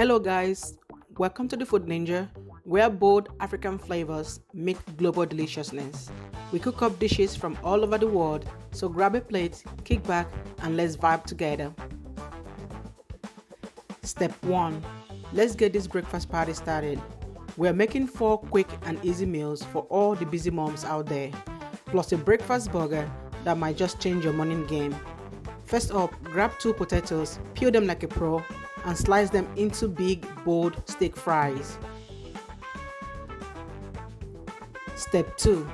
Hello, guys. Welcome to the Food Ninja, where bold African flavors meet global deliciousness. We cook up dishes from all over the world, so grab a plate, kick back, and let's vibe together. Step 1. Let's get this breakfast party started. We're making 4 quick and easy meals for all the busy moms out there, plus a breakfast burger that might just change your morning game. First up, grab 2 potatoes, peel them like a pro, and slice them into big, bold steak fries. Step 2.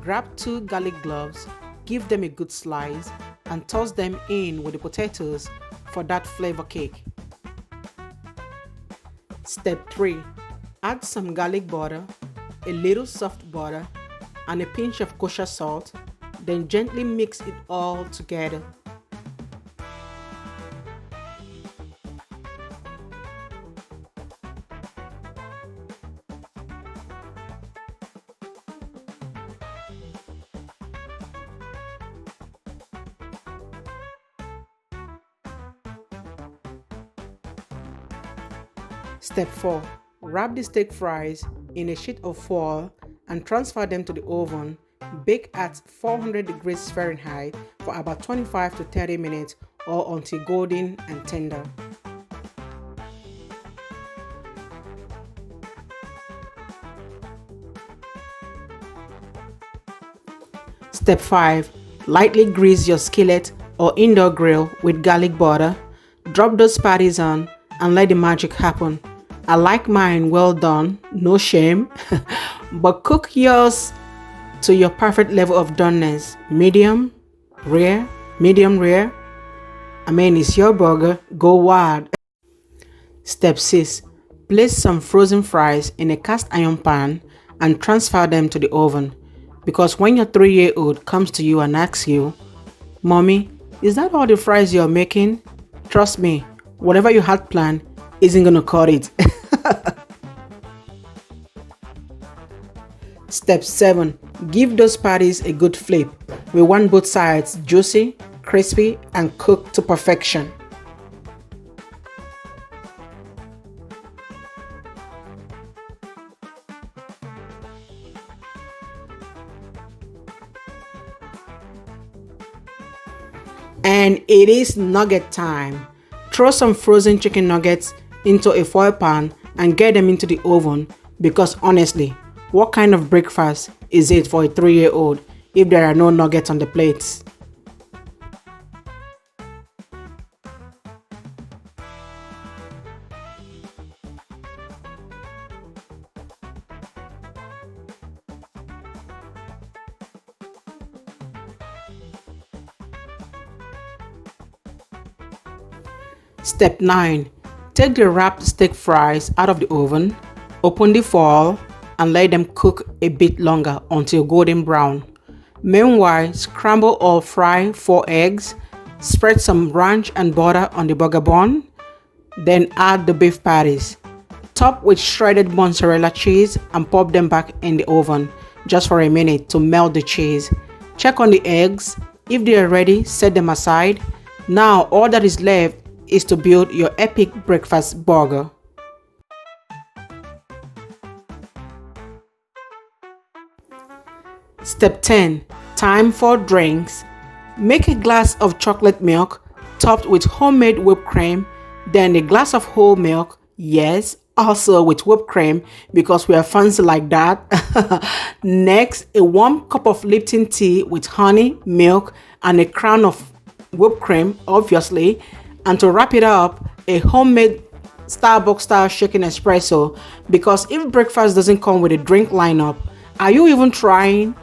Grab 2 garlic cloves, give them a good slice, and toss them in with the potatoes for that flavor kick. Step 3. Add some garlic butter, a little soft butter, and a pinch of kosher salt, then gently mix it all together. Step 4. Wrap the steak fries in a sheet of foil and transfer them to the oven. Bake at 400 degrees Fahrenheit for about 25 to 30 minutes or until golden and tender. Step 5. Lightly grease your skillet or indoor grill with garlic butter. Drop those patties on and let the magic happen. I like mine well done, no shame, but cook yours to your perfect level of doneness. Medium, rare, medium rare. It's your burger, go wild. Step 6. Place some frozen fries in a cast iron pan and transfer them to the oven. Because when your 3-year-old comes to you and asks you, "Mommy, is that all the fries you're making?" Trust me, whatever you had planned isn't gonna cut it. Step 7. Give those patties a good flip. We want both sides juicy, crispy, and cooked to perfection. And it is nugget time. Throw some frozen chicken nuggets into a foil pan and get them into the oven because honestly, what kind of breakfast is it for a 3-year-old if there are no nuggets on the plates? Step 9. Take the wrapped steak fries out of the oven, open the foil, and let them cook a bit longer until golden brown. Meanwhile, scramble or fry 4 eggs, spread some ranch and butter on the burger bun, then add the beef patties. Top with shredded mozzarella cheese and pop them back in the oven just for a minute to melt the cheese. Check on the eggs. If they are ready, set them aside. Now all that is left is to build your epic breakfast burger. Step 10. Time for drinks. Make a glass of chocolate milk topped with homemade whipped cream, then a glass of whole milk, yes, also with whipped cream because we are fancy like that. Next, a warm cup of Lipton tea with honey, milk, and a crown of whipped cream, obviously. And to wrap it up, a homemade Starbucks style shaken espresso because if breakfast doesn't come with a drink lineup, are you even trying?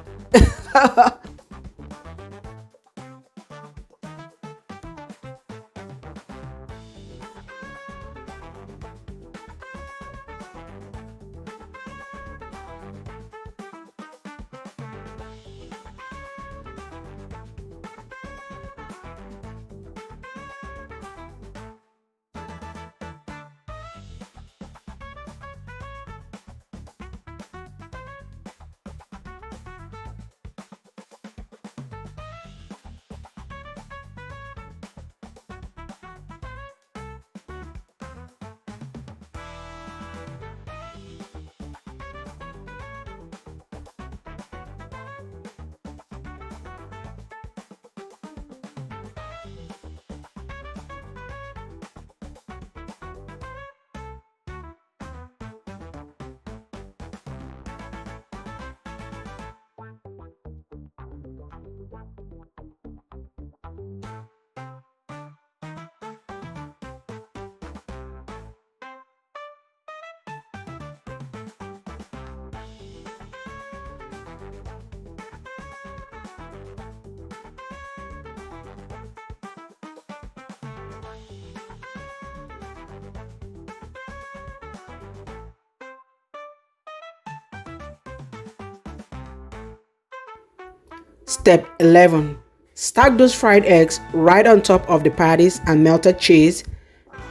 Step 11. Stack those fried eggs right on top of the patties and melted cheese.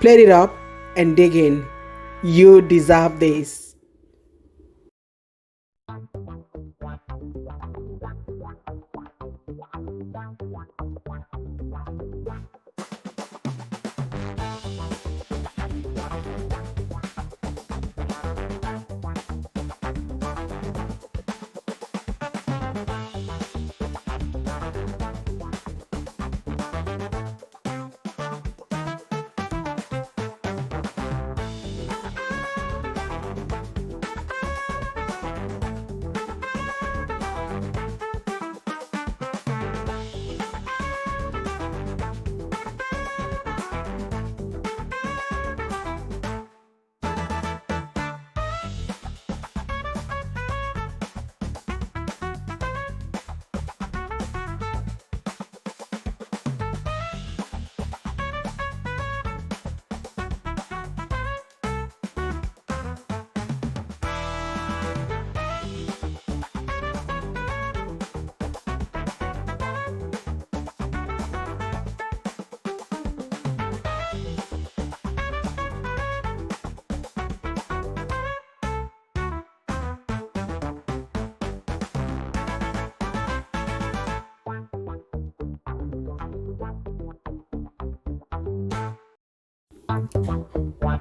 Plate it up and dig in. You deserve this.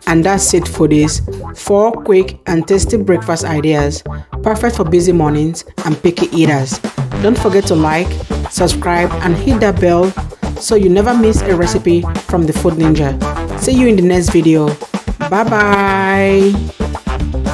And that's it for this 4 quick and tasty breakfast ideas, perfect for busy mornings and picky eaters. Don't forget to like, subscribe and hit that bell so you never miss a recipe from the Food Ninja. See you in the next video. Bye bye.